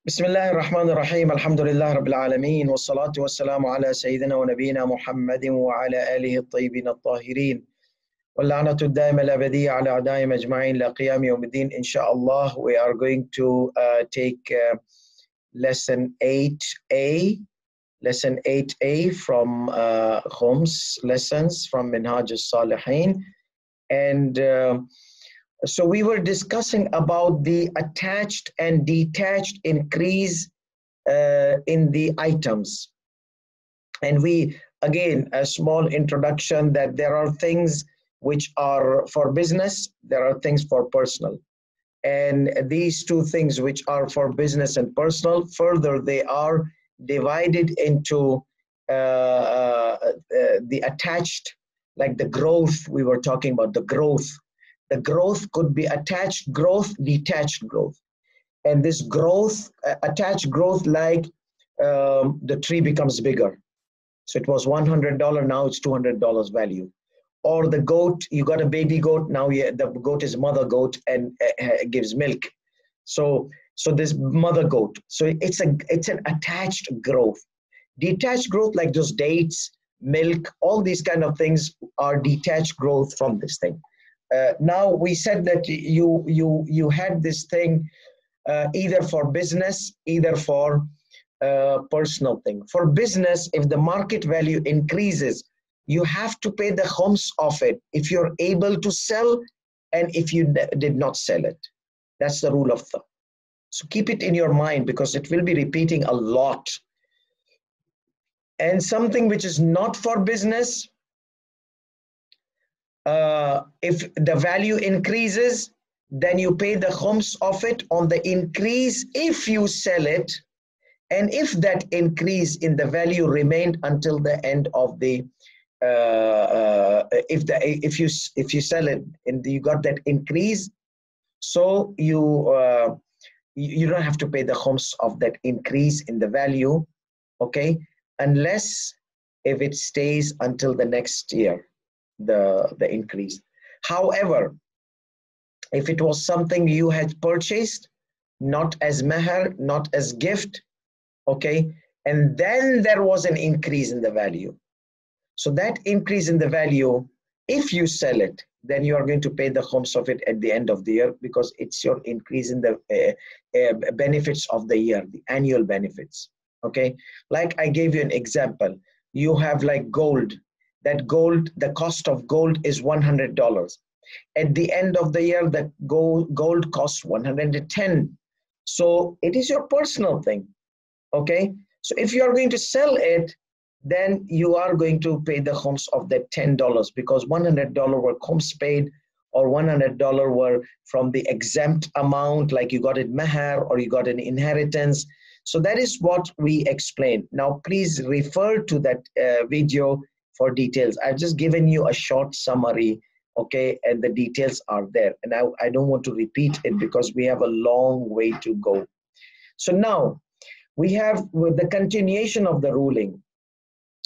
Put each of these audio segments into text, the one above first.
بسم الله الرحمن الرحيم الحمد لله رب العالمين والصلاة والسلام على سيدنا ونبينا محمد وعلى آله الطيبين الطاهرين واللعنة الدائمة الأبدية على أعدائهم أجمعين إلى قيام يوم الدين. Inshallah, we are going to take lesson 8a from Khums lessons from Minhaj al-Salihin. And so we were discussing about the attached and detached increase in the items. And we, again, a small introduction that there are things which are for business, there are things for personal. And these two things which are for business and personal, further they are divided into the attached, like the growth we were talking about, the growth. The growth could be attached growth, detached growth. And this growth, attached growth, like the tree becomes bigger. So it was $100, now it's $200 value. Or the goat, you got a baby goat, now the goat is mother goat and gives milk. So this mother goat, so it's an attached growth. Detached growth, like just dates, milk, all these kind of things are detached growth from this thing. Now we said that you had this thing either for business, either for personal thing. For business, if the market value increases, you have to pay the khums of it if you're able to sell and if you did not sell it. That's the rule of thumb. So keep it in your mind because it will be repeating a lot. And something which is not for business, if the value increases, then you pay the khums of it on the increase if you sell it, and if that increase in the value remained until the end of the if you sell it and you got that increase, so you don't have to pay the khums of that increase in the value, okay, unless if it stays until the next year, the increase. However, if it was something you had purchased, not as meher, not as gift, okay, and then there was an increase in the value. So that increase in the value, if you sell it, then you are going to pay the khums of it at the end of the year because it's your increase in the benefits of the year, the annual benefits, okay? Like I gave you an example. You have like gold. That gold, the cost of gold is $100. At the end of the year, the gold costs $110. So it is your personal thing, okay? So if you are going to sell it, then you are going to pay the khums of that $10 because $100 were khums paid, or $100 were from the exempt amount, like you got it meher or you got an inheritance. So that is what we explained. Now, please refer to that video for details. I've just given you a short summary, okay, and the details are there. And I don't want to repeat it because we have a long way to go. So now we have with the continuation of the ruling.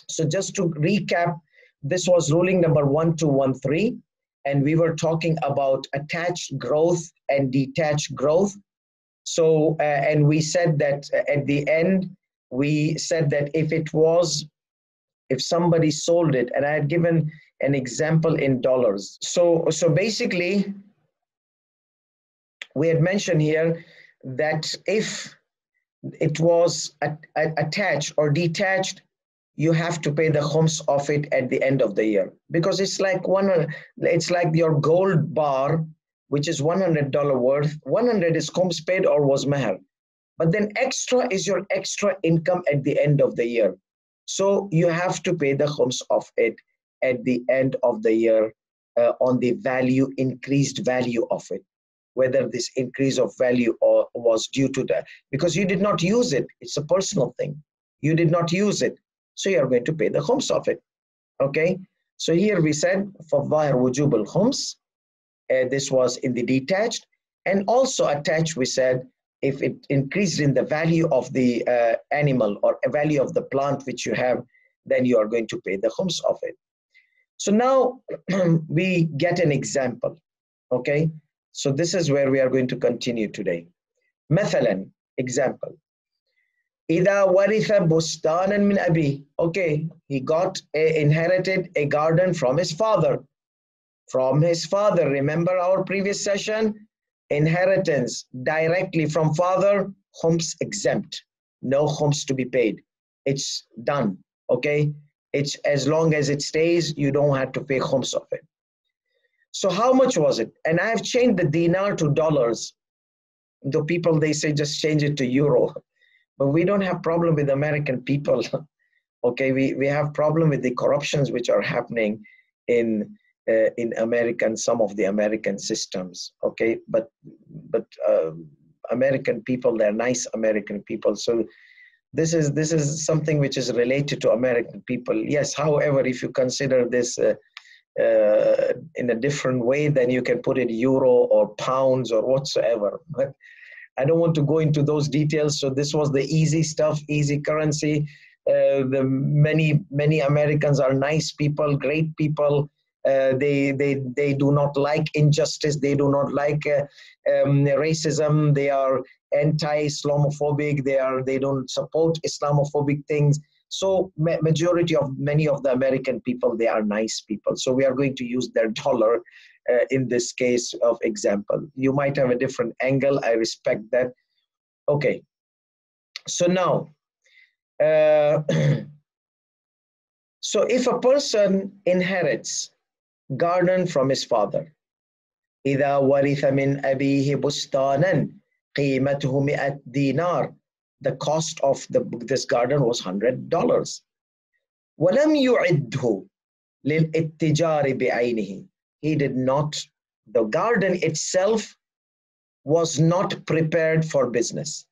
So just to recap, this was ruling number 1213, and we were talking about attached growth and detached growth. So, and we said that at the end, we said that if somebody sold it, and I had given an example in dollars. So basically, we had mentioned here that if it was attached or detached, you have to pay the khums of it at the end of the year because it's like your gold bar, which is $100 worth. 100 is khums paid or was meher, but then extra is your extra income at the end of the year. So you have to pay the khums of it at the end of the year on the value, increased value of it, whether this increase of value was due to that, because you did not use it. It's a personal thing. You did not use it. So you are going to pay the khums of it, okay? So here we said, فَالظَّاهِرُ وُجُوبُ الْخُمْس, this was in the detached, and also attached we said, if it increased in the value of the animal or a value of the plant which you have, then you are going to pay the khums of it. So now we get an example, okay? So this is where we are going to continue today. مثلا, example. إذا ورث بستانا من أبيه. Okay, he inherited a garden from his father. From his father. Remember our previous session? Inheritance directly from father, khums exempt. No khums to be paid. It's done. Okay? It's as long as it stays, you don't have to pay khums of it. So how much was it? And I have changed the dinar to dollars. The people, they say just change it to euro. But we don't have problem with American people. Okay, we have problem with the corruptions which are happening in American, some of the American systems. Okay, but American people, they're nice American people. So this is something which is related to American people. Yes, however, if you consider this in a different way, then you can put it euro or pounds or whatsoever. But I don't want to go into those details. So this was the easy stuff, easy currency. The many Americans are nice people, great people. They do not like injustice. They do not like racism. They are anti-Islamophobic. They don't support Islamophobic things. So many of the American people, they are nice people. So we are going to use their dollar in this case of example. You might have a different angle. I respect that. Okay. So now, so if a person inherits garden from his father, إذا ورث من أبيه بستانا قيمته 100 dinar, the cost of this garden was $100. ولم يعده للاتجار بعينه. He did not, the garden itself was not prepared for business.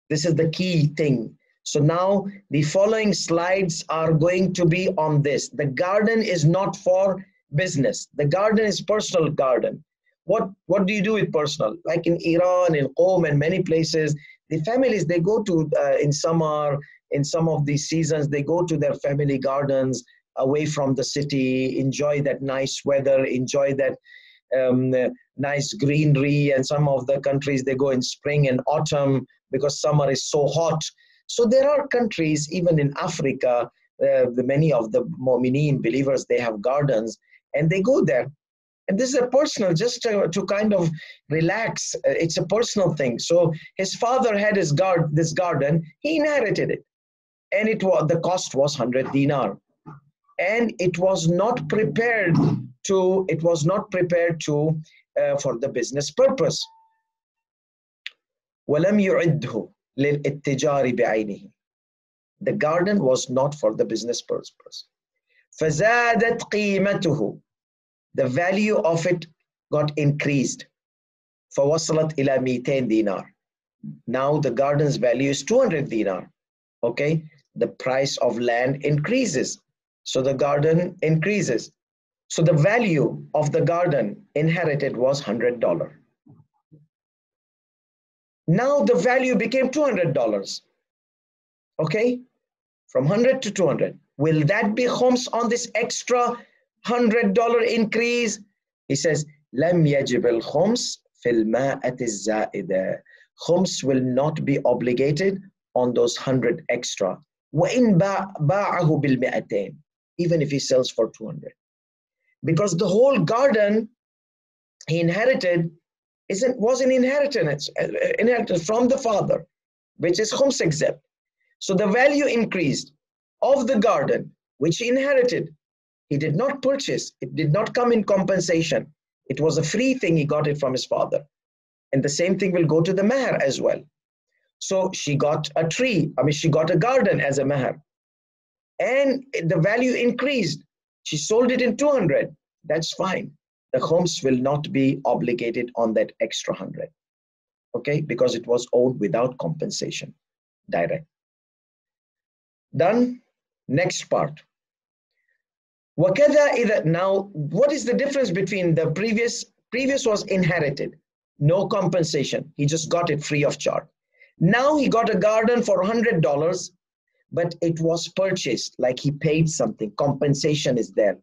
This is the key thing. So now the following slides are going to be on this. The garden is not for business. The garden is personal garden. What do you do with personal? Like in Iran, in Qom, and many places, the families, they go to, in summer, in some of these seasons, they go to their family gardens away from the city, enjoy that nice weather, enjoy that nice greenery. And some of the countries, they go in spring and autumn because summer is so hot. So there are countries, even in Africa, many of the Mu'mineen believers, they have gardens and they go there. And this is a personal, just to kind of relax. It's a personal thing. So his father had this garden, he inherited it. And the cost was 100 dinar. And it was not prepared for the business purpose. وَلَمْ يُعِدْهُ لِلْإِتِّجَارِ بِعَيْنِهِ. The garden was not for the business purpose. فَزَادَتْ قِيمَتُهُ. The value of it got increased. فَوَصَلَتْ إِلَى 200 dinar. Now the garden's value is 200 dinar. Okay, the price of land increases. So the garden increases. So the value of the garden inherited was $100. Now the value became $200. Okay, from 100 to 200. Will that be khums on this extra $100 increase? He says, لم يجب الخمس في المائة الزائدة. Khums will not be obligated on those 100 extra. وإن باعه بالمئتين. Even if he sells for 200. Because the whole garden he inherited was an inheritance from the father, which is khums exempt. So the value increased of the garden, which he inherited. He did not purchase. It did not come in compensation. It was a free thing. He got it from his father. And the same thing will go to the meher as well. So she got a tree. She got a garden as a meher. And the value increased. She sold it in 200. That's fine. The khums will not be obligated on that extra 100. Okay, because it was owed without compensation, direct. Done. Next part. Now, what is the difference between the previous? Previous was inherited, no compensation. He just got it free of charge. Now he got a garden for $100, but it was purchased, like he paid something. Compensation is there.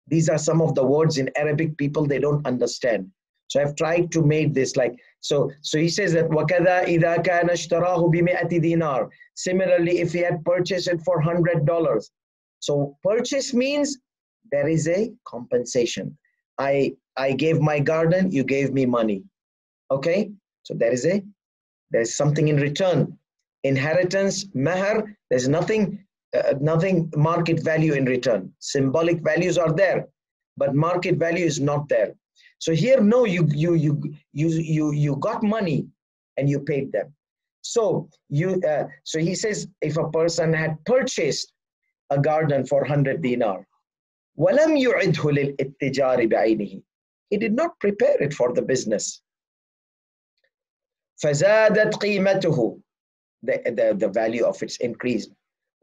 These are some of the words in Arabic people, they don't understand. So I've tried to make this like So he says that وَكَذَا إِذَا كَانَ اشْتَرَاهُ بِمِئَةِ دِينَار. Similarly, if he had purchased it for $100. So purchase means there is a compensation. I gave my garden, you gave me money. Okay? So there's something in return. Inheritance, mahar, there's nothing market value in return. Symbolic values are there, but market value is not there. So here, no, you got money and you paid them. So so he says, if a person had purchased a garden for 100 dinar, وَلَمْ يُعِدْهُ لِلْإِتِّجَارِ بِعَيْنِهِ, he did not prepare it for the business. فَزَادَتْ قِيمَتُهُ, the value of it's increased.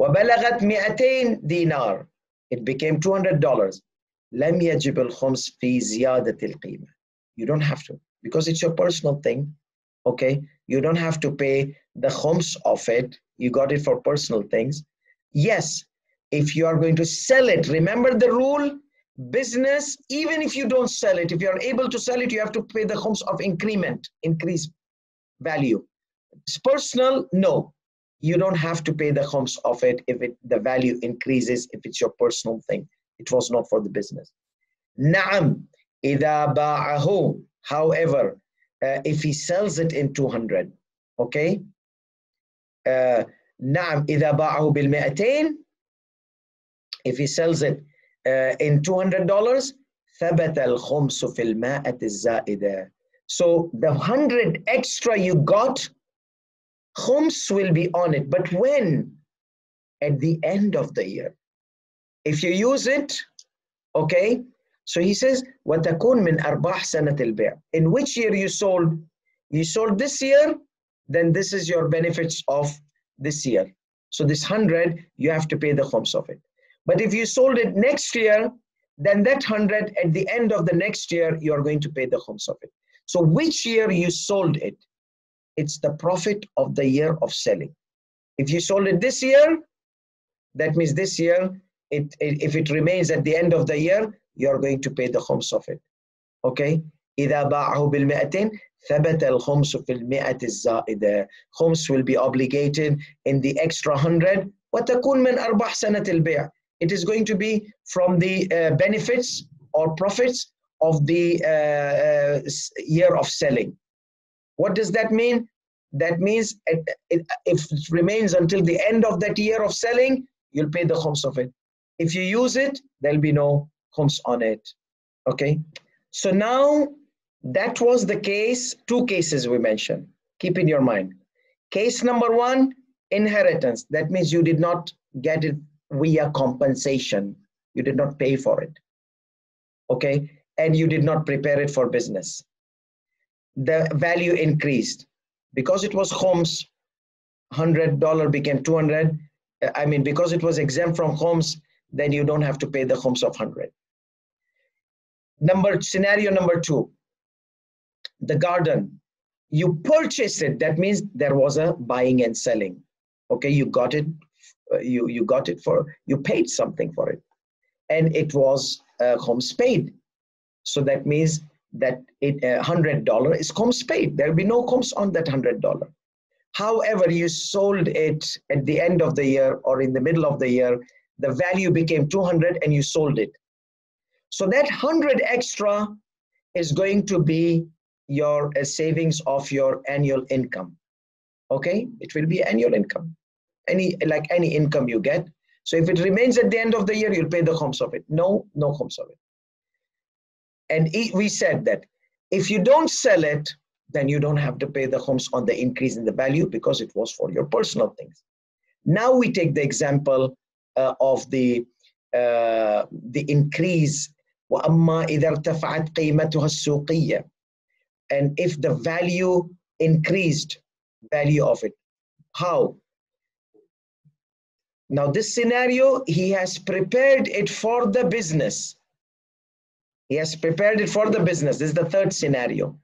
وَبَلَغَتْ 200 dinar, it became $200. لَمْ يَجِبِ الْخُمْسِ فِي زِيَادَةِ الْقِيمَةِ. You don't have to, because it's your personal thing. Okay, you don't have to pay the khums of it. You got it for personal things. Yes, if you are going to sell it, remember the rule, business, even if you don't sell it, if you are able to sell it, you have to pay the khums of increase value. It's personal, no, you don't have to pay the khums of it if the value increases, if it's your personal thing. It was not for the business. Na'am, إِذَا بَاعَهُ, however, if he sells it in 200, okay? نعم إذا باعه بالمئتين, if he sells it in $200, ثبت الخمس في المائة الزائدة. So the 100 extra you got, khums will be on it. But when? At the end of the year. If you use it, okay? So he says, وَتَكُونْ مِنْ أَرْبَاحِ سَنَةِ الْبِيعِ. In which year you sold? You sold this year, then this is your benefits of this year. So this 100, you have to pay the khums of it. But if you sold it next year, then that 100 at the end of the next year, you are going to pay the khums of it. So which year you sold it? It's the profit of the year of selling. If you sold it this year, that means this year, if it remains at the end of the year, you're going to pay the khums of it. Okay? إِذَا بَاعَهُ بِالْمِئَةٍ ثَبَتَ الْخُمْسُ فِي الْمِئَةِ الزَّائِدَةِ. Khums will be obligated in the extra 100. وَتَكُونْ مِنْ أَرْبَاحِ سَنَةِ الْبِيعِ. It is going to be from the benefits or profits of the year of selling. What does that mean? That means if it remains until the end of that year of selling, you'll pay the khums of it. If you use it, there'll be no khums on it. Okay? So now, that was the case, two cases we mentioned. Keep in your mind. Case number one, inheritance. That means you did not get it via compensation. You did not pay for it. Okay? And you did not prepare it for business. The value increased. Because it was khums, $100 became 200. I mean, because it was exempt from khums, then you don't have to pay the khums of 100. Scenario number two, the garden. You purchased it. That means there was a buying and selling. Okay, you got it. You got it you paid something for it, and it was khums paid. So that means that $100 is khums paid. There will be no khums on that $100. However, you sold it at the end of the year or in the middle of the year, the value became 200 and you sold it. So that 100 extra is going to be your savings of your annual income. Okay, it will be annual income, like any income you get. So if it remains at the end of the year, you'll pay the khums of it. No khums of it. And we said that if you don't sell it, then you don't have to pay the khums on the increase in the value because it was for your personal things. Now we take the example of the increase. وَأَمَّا إِذَا ارْتَفَعَتْ قِيمَتُهَا السُّوقِيَّةِ. And if the value increased, value of it. How? Now this scenario, he has prepared it for the business. He has prepared it for the business. This is the third scenario.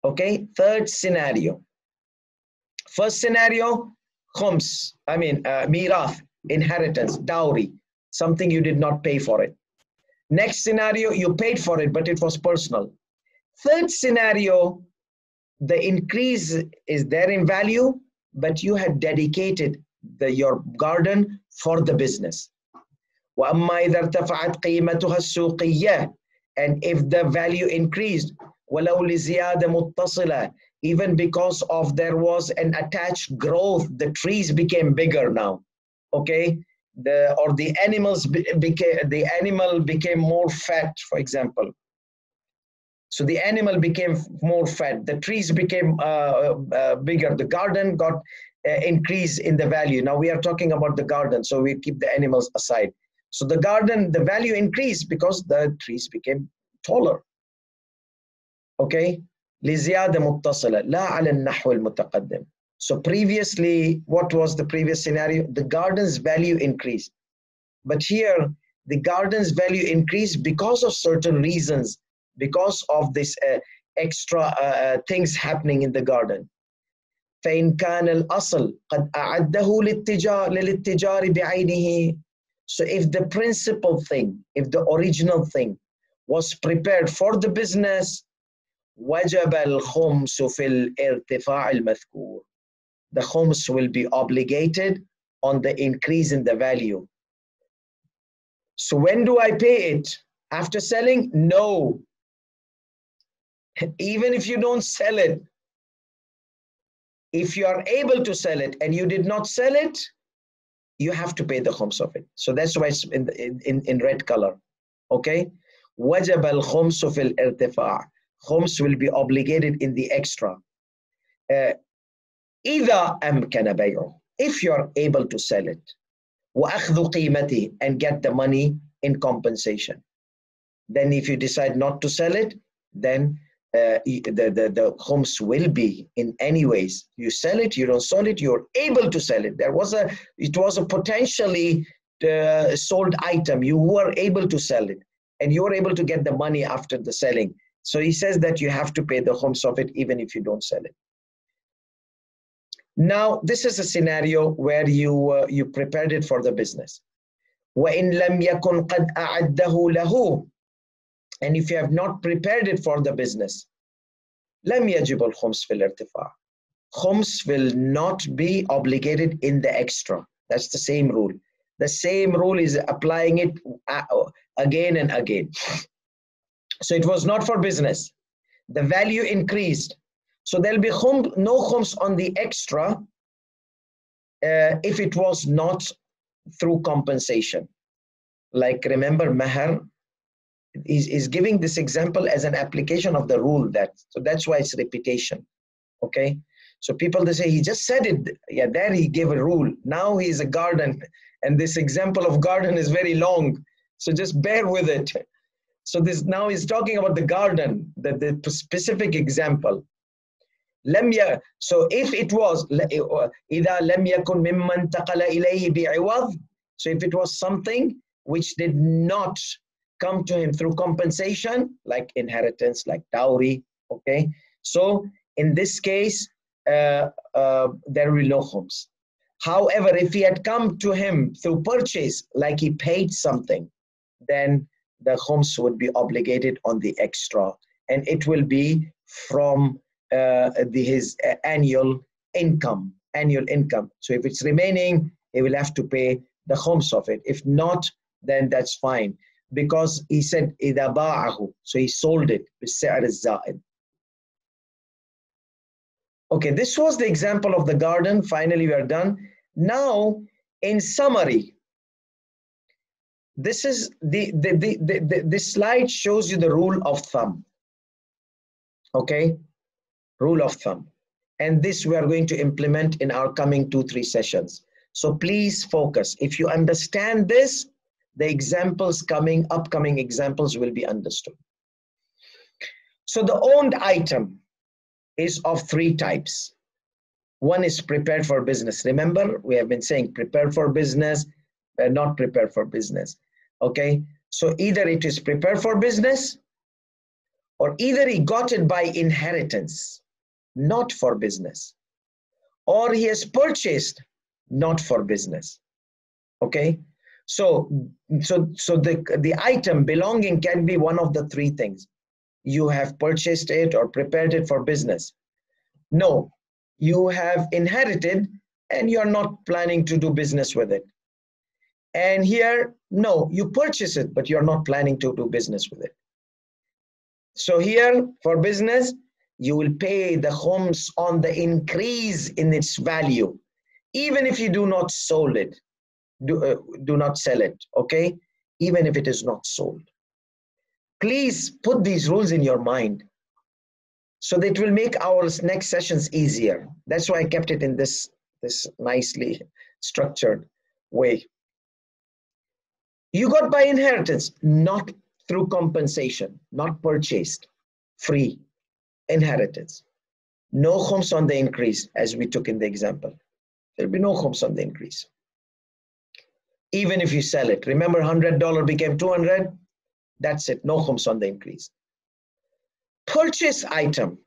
Okay, third scenario. First scenario, khums, mirath, inheritance, dowry, something you did not pay for it. Next scenario, you paid for it, but it was personal. Third scenario, the increase is there in value, but you had dedicated your garden for the business. وأما إذا ارتفعت قيمتها السوقية, and if the value increased ولو لزيادة متصلة, even because of there was an attached growth, the trees became bigger now, okay, the animal became more fat, for example. So the animal became more fat, the trees became bigger, the garden got increase in the value. Now we are talking about the garden, so we keep the animals aside. So the garden, the value increased because the trees became taller. Okay, لزيادة متصلة لا على النحو المتقدم. So previously, what was the previous scenario? The garden's value increased. But here, the garden's value increased because of certain reasons, because of this extra things happening in the garden. فإن كان الأصل قد أعده للاتجار بعينه. So if the principal thing, if the original thing was prepared for the business, وجب الخمس في الارتفاع المذكور. The khums will be obligated on the increase in the value. So when do I pay it? After selling? No. Even if you don't sell it, if you are able to sell it and you did not sell it, you have to pay the khums of it. So that's why it's in red color. Okay? وجب الخمس في الارتفاع. Khums will be obligated in the extra. إذا أمكن بيعه, if you are able to sell it, وأخذ قيمته, and get the money in compensation. Then if you decide not to sell it, then the khums will be in any ways. You sell it, you don't sell it, you're able to sell it. It was a potentially sold item. You were able to sell it, and you were able to get the money after the selling. So he says that you have to pay the khums of it even if you don't sell it. Now, this is a scenario where you prepared it for the business. وَإِن لَمْ يَكُنْ قَدْ أَعَدَّهُ لَهُ, and if you have not prepared it for the business, لَمْ يَجِبُ الْخُمْسِ فِي الْإِرْتِفَاعِ. Khums will not be obligated in the extra. That's the same rule. The same rule is applying it again and again. So it was not for business. The value increased. So there'll be no khums on the extra if it was not through compensation. Like remember, mahar is giving this example as an application of the rule. So that's why it's repetition. Okay. So people, they say, he just said it. Yeah, there he gave a rule. Now he is a garden. And this example of garden is very long. So just bear with it. So this now is talking about the garden, the specific example. So if it was إذا لم يكن ممن انتقل إليه بعوض, so if it was something which did not come to him through compensation, like inheritance, like dowry, okay. So in this case, there will be no khums. However, if he had come to him through purchase, like he paid something, then the khums would be obligated on the extra, and it will be from his annual income. So if it's remaining, he will have to pay the khums of it. If not, then that's fine, because he said إِذَا بَاعَهُ, so he sold it بِالسِّعْرِ الزَّائِد. Okay, this was the example of the garden. Finally, we are done. Now, in summary, this is this slide shows you the rule of thumb. Okay, rule of thumb. And this we are going to implement in our coming 2-3 sessions. So please focus. If you understand this, the examples upcoming examples will be understood. So the owned item is of 3 types. One is prepared for business. Remember, we have been saying prepared for business, not prepared for business. Okay, so either it is prepared for business, or either he got it by inheritance, not for business, or he has purchased, not for business. Okay, so the item belonging can be one of the 3 things. You have purchased it or prepared it for business. No, you have inherited and you're not planning to do business with it. And here, no, you purchase it, but you're not planning to do business with it. So here, for business, you will pay the khums on the increase in its value, even if you do not sold it, do not sell it, okay? Even if it is not sold. Please put these rules in your mind so that it will make our next sessions easier. That's why I kept it in this nicely structured way. You got by inheritance, not through compensation, not purchased, free, inheritance. No khums on the increase, as we took in the example. There'll be no khums on the increase. Even if you sell it, remember $100 became 200, that's it, no khums on the increase. Purchase item,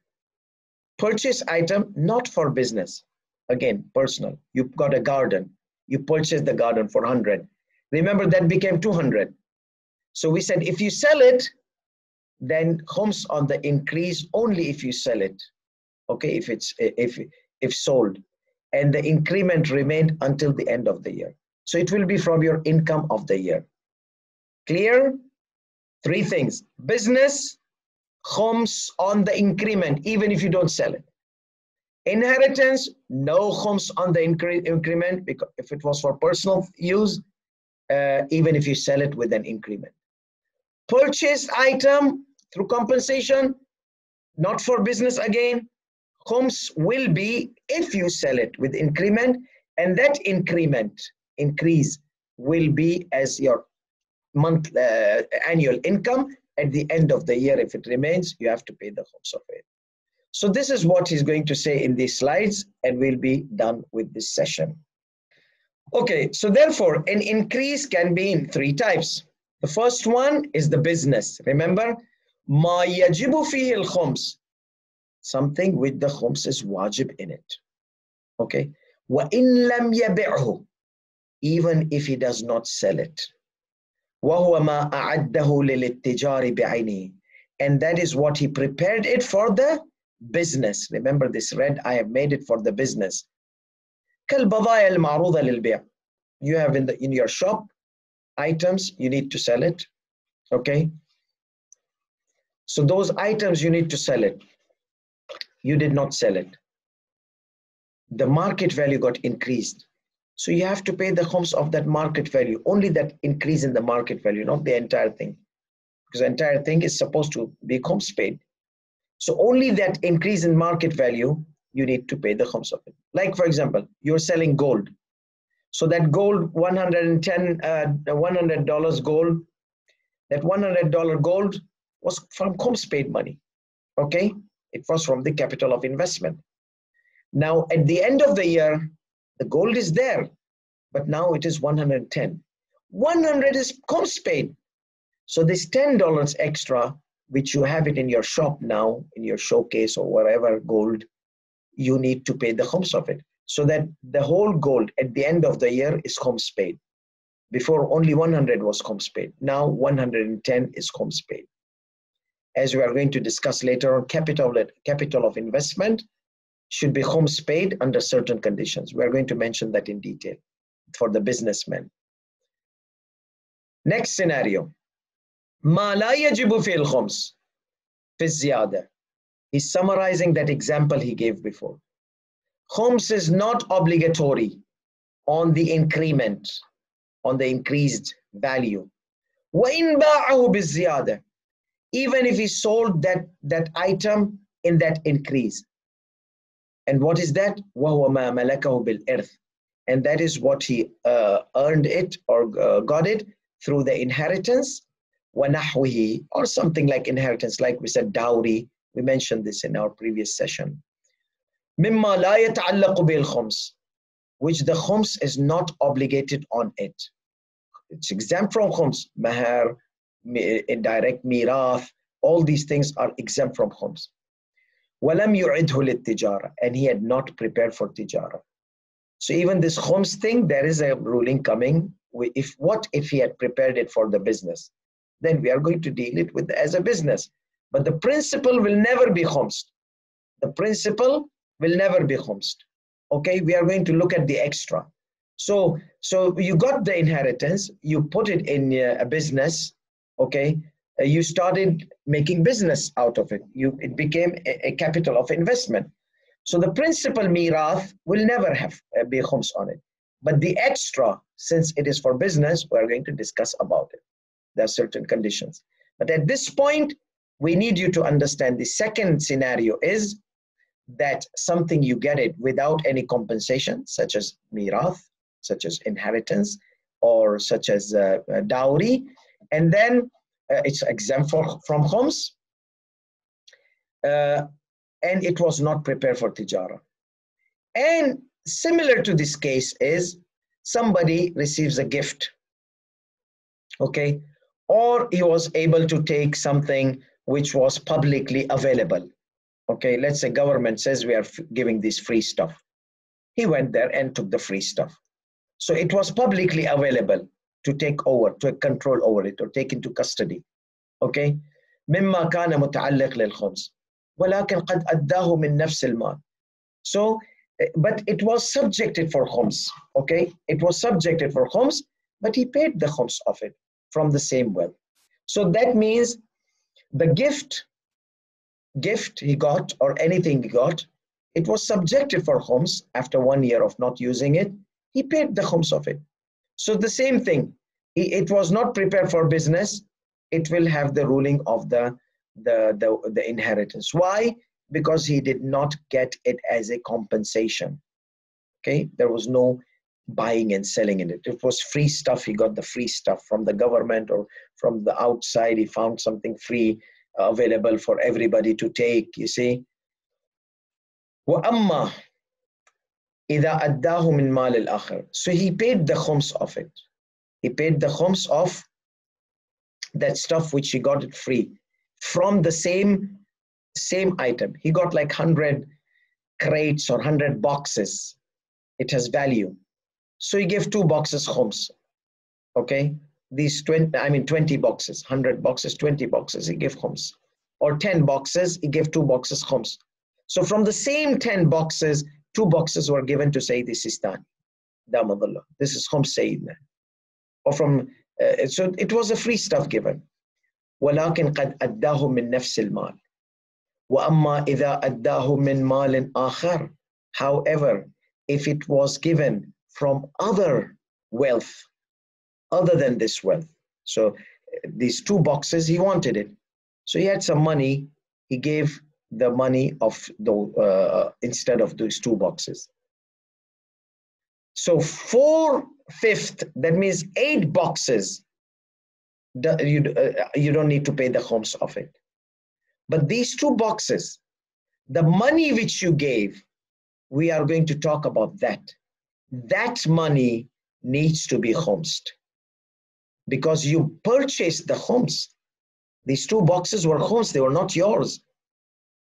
not for business. Again, personal. You've got a garden, you purchased the garden for 100. Remember that became 200. So we said if you sell it, then khums on the increase only if you sell it. Okay, if sold, and the increment remained until the end of the year. So it will be from your income of the year. Clear? Three things: business, khums on the increment, even if you don't sell it. Inheritance, no khums on the increment, because if it was for personal use, even if you sell it with an increment. Purchased item through compensation, not for business again, khums will be if you sell it with increment, and that increase will be as your annual income at the end of the year. If it remains, you have to pay the khums of it. So this is what he's going to say in these slides, and we'll be done with this session. Okay, so therefore an increase can be in three types. The first one is the business. Remember, ma yajibu fihi al-khums, something with the khums is wajib in it. Okay, wa in lam yabi'hu, even if he does not sell it. Wa huwa ma a'addahu lil-ittijari bi'aynihi, and that is what he prepared it for the business. Remember this red, I have made it for the business. كالبضائع المعروضة للبيع. You have in your shop items, you need to sell it. Okay, so those items you need to sell it. You did not sell it. The market value got increased. So you have to pay the khums of that market value, only that increase in the market value, not the entire thing. Because the entire thing is supposed to be khums paid. So only that increase in market value, you need to pay the khums of it. Like for example, you're selling gold. So that gold, $100 gold, that $100 gold was from khums paid money. Okay, it was from the capital of investment. Now at the end of the year, the gold is there, but now it is 110. 100 is khums paid. So this $10 extra, which you have it in your shop now, in your showcase or wherever gold, you need to pay the khums of it. So that the whole gold at the end of the year is khums paid. Before only 100 was khums paid. Now 110 is khums paid. As we are going to discuss later on, capital of investment should be khums paid under certain conditions. We are going to mention that in detail for the businessmen. Next scenario. ما لا يجب في الخمس في الزيادة. He's summarizing that example he gave before. Khums is not obligatory on the increment, on the increased value. وإن باعه بالزيادة, even if he sold that item in that increase. And what is that? وهو ما ملكه بالإرث, and that is what he earned it or got it through the inheritance. وَنَحْوِهِ, or something like inheritance, like we said, dowry. We mentioned this in our previous session. مِمَّا لَا يَتَعَلَّقُ بِالْخُمْس, which the khums is not obligated on it. It's exempt from khums. Mahar, indirect mirath, all these things are exempt from khums. وَلَمْ يُعِدْهُ لِلتِّجَارَةِ, and he had not prepared for tijara. So even this khums thing, there is a ruling coming. What if he had prepared it for the business? Then we are going to deal it with as a business. But the principal will never be khums. The principal will never be khumsed. Okay, we are going to look at the extra. So you got the inheritance, you put it in a business, okay, you started making business out of it. It became a capital of investment. So the principal mirath will never have be khums on it. But the extra, since it is for business, we're going to discuss about it. There are certain conditions. But at this point, we need you to understand the second scenario is that something you get it without any compensation, such as mirath, such as inheritance, or such as dowry, and then it's exempt from khums, and it was not prepared for tijara. And similar to this case is somebody receives a gift, okay, or he was able to take something which was publicly available. Okay, let's say government says we are giving this free stuff. He went there and took the free stuff. So it was publicly available to take over, to control over it, or take into custody. Okay, مما كان متعلق للخمس ولكن قد أداه من نفس المال. So, but it was subjected for khums. Okay, it was subjected for khums, but he paid the khums of it from the same wealth. So that means the gift he got, or anything he got, it was subjected for khums. After 1 year of not using it, he paid the khums of it. So the same thing, it was not prepared for business, it will have the ruling of the inheritance. Why? Because he did not get it as a compensation. Okay, there was no buying and selling in it. It was free stuff. He got the free stuff from the government or from the outside. He found something free available for everybody to take, you see. وَأَمَّا إِذَا أَدَّاهُ مِنْ مَالِ الْآخِرِ. So he paid the khums of it. He paid the khums of that stuff which he got it free from the same item. He got like 100 crates or 100 boxes. It has value. So he gave 2 boxes khums. Okay, these 20 boxes, 100 boxes, 20 boxes, he gave khums. Or 10 boxes, he gave 2 boxes khums. So from the same 10 boxes, 2 boxes were given to Sayyidi Sistani, Damadullah. This is khums Sayyidina. Or from, so it was a free stuff given. ولكن قد أداه من نفس المال. وأما إذا أداه من مال آخر. However, if it was given from other wealth, other than this wealth. So these 2 boxes, he wanted it. So he had some money, he gave the money of the instead of those 2 boxes. So 4/5, that means 8 boxes, you don't need to pay the khums of it. But these 2 boxes, the money which you gave, we are going to talk about that. That money needs to be khumsed because you purchased the khums. These 2 boxes were khums, they were not yours.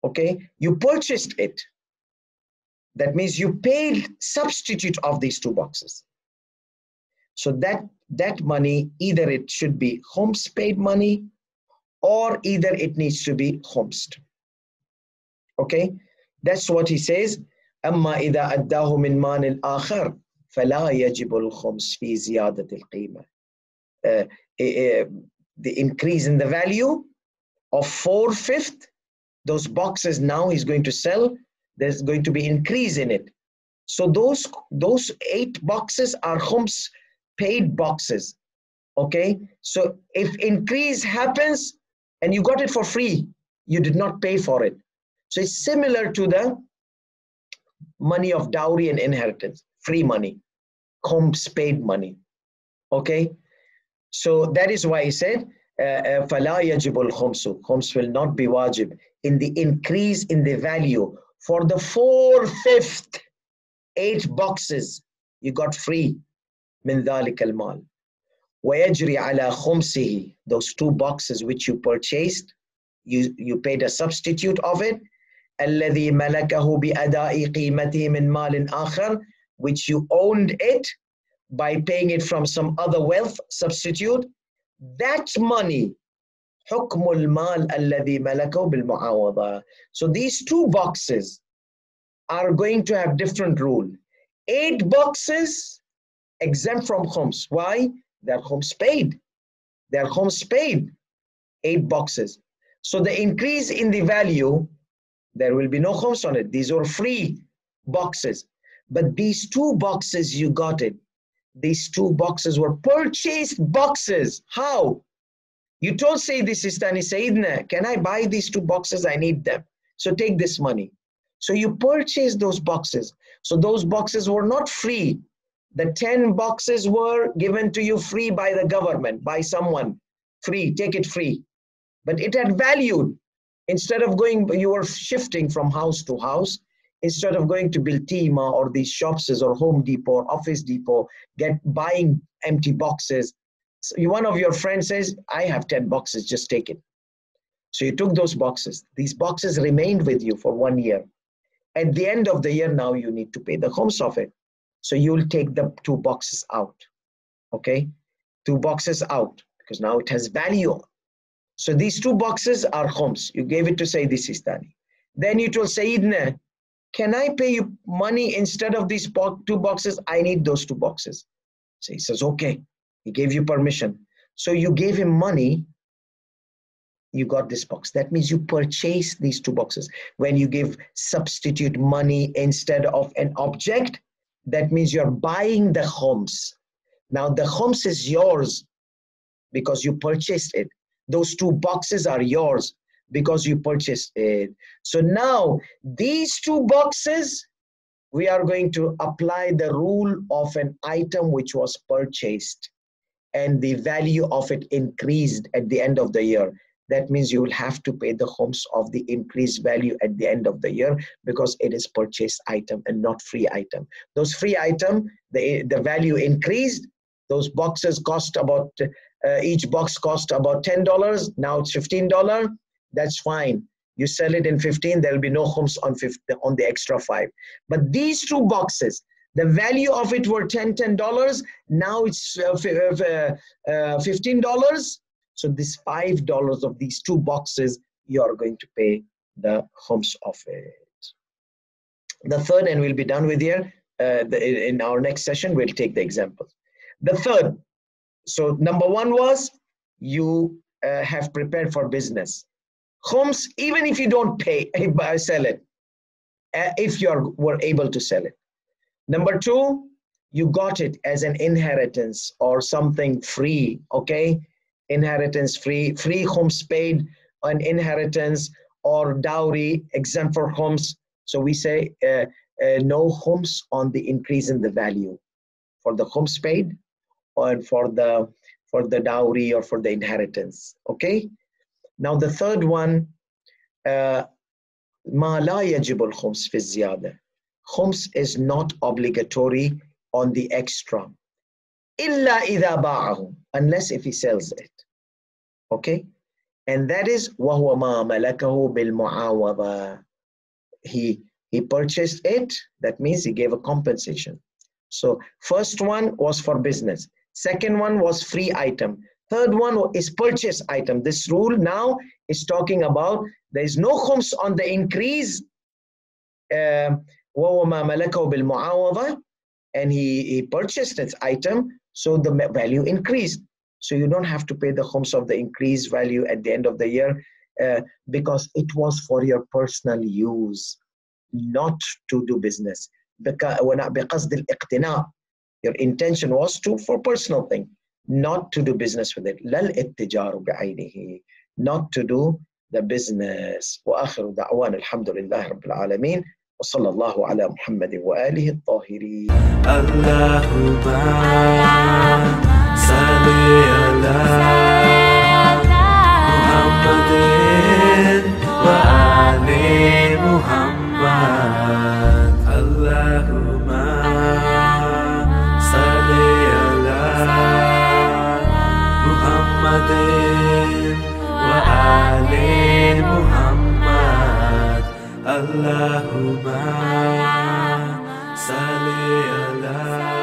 Okay, you purchased it. That means you paid substitute of these 2 boxes. So that money, either it should be khums paid money, or either it needs to be khumsed. Okay, that's what he says. أما إذا أداه من مال الآخر فلا يجب الخمس في زيادة القيمة. The increase in the value of 4/5, those boxes now he's going to sell, there's going to be increase in it. So those 8 boxes are khums paid boxes. Okay, so if increase happens and you got it for free, you did not pay for it. So it's similar to the money of dowry and inheritance, free money, khums paid money. Okay, so that is why he said فَلَا يَجِبُ الْخُمْسُ. Khums will not be wajib in the increase in the value for the 4/5, 8 boxes you got free من ذلك المال. وَيَجْرِي عَلَى خُمْسِهِ. Those 2 boxes which you purchased, you paid a substitute of it. الذي ملكه بأداء قيمته من مال آخر, which you owned it by paying it from some other wealth substitute. That money حكم المال الذي ملكه بالمعاوضة. So these 2 boxes are going to have different rule. 8 boxes exempt from Khums. Why? They're Khums paid. They're Khums paid. 8 boxes. So the increase in the value, there will be no Khums on it. These are free boxes. But these 2 boxes, you got it. These 2 boxes were purchased boxes. How? You told Sayyidi Sistani, Sayyidina, can I buy these 2 boxes? I need them. So take this money. So you purchased those boxes. So those boxes were not free. The 10 boxes were given to you free by the government, by someone. Free, take it free. But it had value. Instead of going, you were shifting from house to house. Instead of going to Biltima or these shops or Home Depot or Office Depot, buying empty boxes. So one of your friends says, I have 10 boxes, just take it. So you took those boxes. These boxes remained with you for 1 year. At the end of the year, now you need to pay the Khums of it. So you'll take the 2 boxes out. Okay? 2 boxes out, because now it has value. So these 2 boxes are Khums. You gave it to Sayyidi Sistani. Then you told Sayyidina, can I pay you money instead of these 2 boxes? I need those 2 boxes. So he says, okay. He gave you permission. So you gave him money. You got this box. That means you purchased these 2 boxes. When you give substitute money instead of an object, that means you're buying the Khums. Now the Khums is yours because you purchased it. Those 2 boxes are yours because you purchased it. So now these 2 boxes, we are going to apply the rule of an item which was purchased and the value of it increased at the end of the year. That means you will have to pay the Khums of the increased value at the end of the year because it is purchased item and not free item. Those free item, the value increased. Those boxes cost about, each box cost about $10. Now it's $15. That's fine. You sell it in 15, there will be no Khums on the extra 5. But these 2 boxes, the value of it were $10. Now it's $15. So this $5 of these 2 boxes, you are going to pay the Khums of it. The third, and we'll be done with here. In our next session, we'll take the examples. The third, so number 1 was you have prepared for business. Khums, even if you don't pay, sell it, if you were able to sell it. Number 2, you got it as an inheritance or something free, okay? Inheritance free Khums paid on inheritance or dowry exempt for Khums. So we say no Khums on the increase in the value for the Khums paid or for the dowry or for the inheritance, okay? Now the third one, ما لا يجب الخمس في الزيادة. Khums is not obligatory on the extra. إلا إذا باعه, unless if he sells it. Okay? And that is وهو ما ملكه بالمعاوضة. He purchased it, that means he gave a compensation. So first one was for business. Second one was free item. Third one is purchase item. This rule now is talking about there is no Khums on the increase. وهو ما ملكه بالمعاوضة, and he purchased its item, so the value increased. So you don't have to pay the Khums of the increased value at the end of the year because it was for your personal use, not to do business. بقصد الاقتناء. Your intention was for personal thing, not to do business with it. لا الاتجار بعينه, not to do the business. وآخر دعوانا الحمد لله رب العالمين وصلى الله على محمد وآله الطاهرين. اللهم صل على محمد وآل محمد. اللهم صل على محمد وآل محمد. اللهم صل على